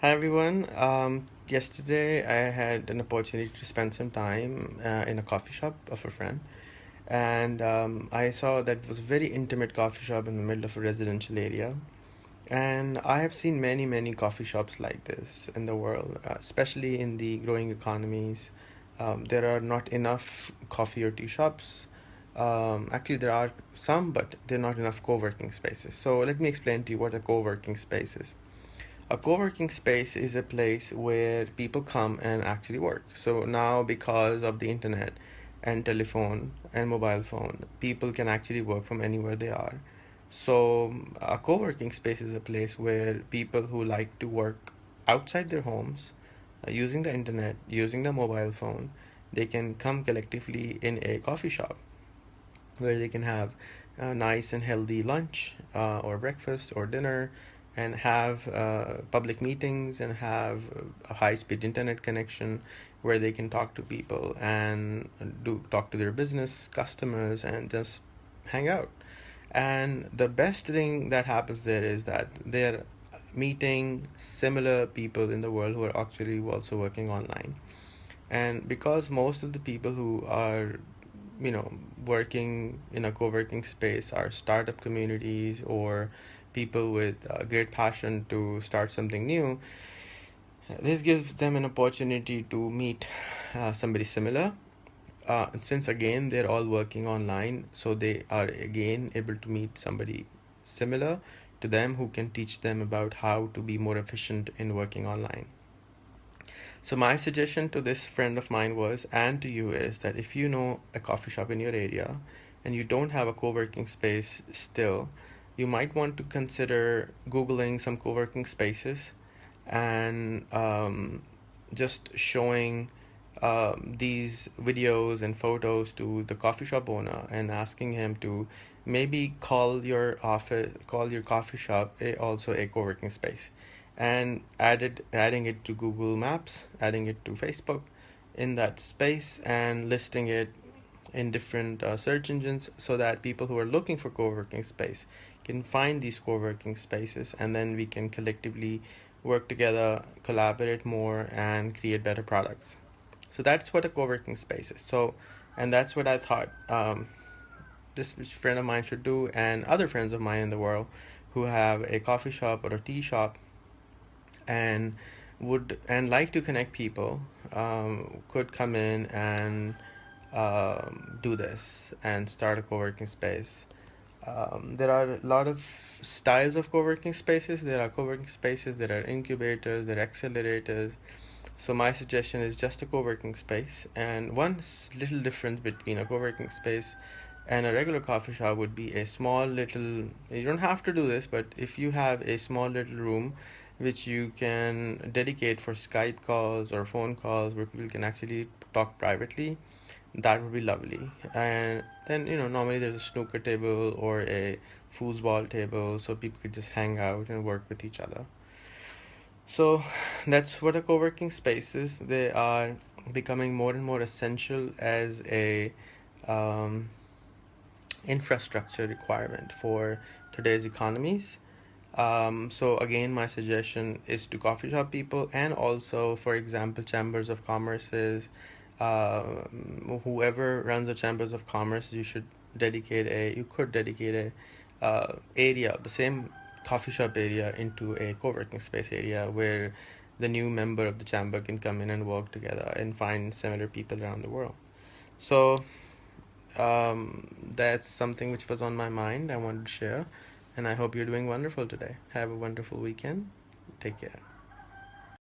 Hi everyone. Yesterday I had an opportunity to spend some time in a coffee shop of a friend, and I saw that it was a very intimate coffee shop in the middle of a residential area. And I have seen many coffee shops like this in the world, especially in the growing economies. There are not enough coffee or tea shops. Actually, there are some, but there are not enough co-working spaces. So let me explain to you what a co-working space is. A co-working space is a place where people come and actually work. So now, because of the internet and telephone and mobile phone, people can actually work from anywhere they are. So a co-working space is a place where people who like to work outside their homes, using the internet, using the mobile phone, they can come collectively in a coffee shop where they can have a nice and healthy lunch or breakfast or dinner and have public meetings and have a high-speed internet connection where they can talk to people and do talk to their business customers and just hang out. And the best thing that happens there is that they're meeting similar people in the world who are actually also working online. And because most of the people who are, you know, working in a co-working space are startup communities or people with great passion to start something new, this gives them an opportunity to meet somebody similar. Since again they're all working online, so they are again able to meet somebody similar to them who can teach them about how to be more efficient in working online. So my suggestion to this friend of mine was, and to you, is that if you know a coffee shop in your area and you don't have a co-working space still, you might want to consider Googling some co-working spaces and just showing these videos and photos to the coffee shop owner and asking him to maybe call your coffee shop also a co-working space, and adding it to Google Maps, adding it to Facebook in that space, and listing it in different search engines so that people who are looking for co-working space can find these co-working spaces, and then we can collectively work together, collaborate more, and create better products. So that's what a co-working space is. So, and that's what I thought this friend of mine should do, and other friends of mine in the world who have a coffee shop or a tea shop and would and like to connect people, could come in and do this and start a co-working space. There are a lot of styles of co-working spaces. There are co-working spaces, there are incubators, there are accelerators. So my suggestion is just a co-working space. And one little difference between a co-working space and a regular coffee shop would be a small little, you don't have to do this, but if you have a small little room which you can dedicate for Skype calls or phone calls where people can actually talk privately, that would be lovely. And then, normally there's a snooker table or a foosball table so people could just hang out and work with each other. So that's what a co-working space is. They are becoming more and more essential as a um, infrastructure requirement for today's economies. So again, my suggestion is to coffee shop people, and also, for example, chambers of commerces. Whoever runs the chambers of commerce, you could dedicate a area, the same coffee shop area, into a co-working space area where the new member of the chamber can come in and work together and find similar people around the world. So that's something which was on my mind. I wanted to share, and I hope you're doing wonderful today. Have a wonderful weekend. Take care.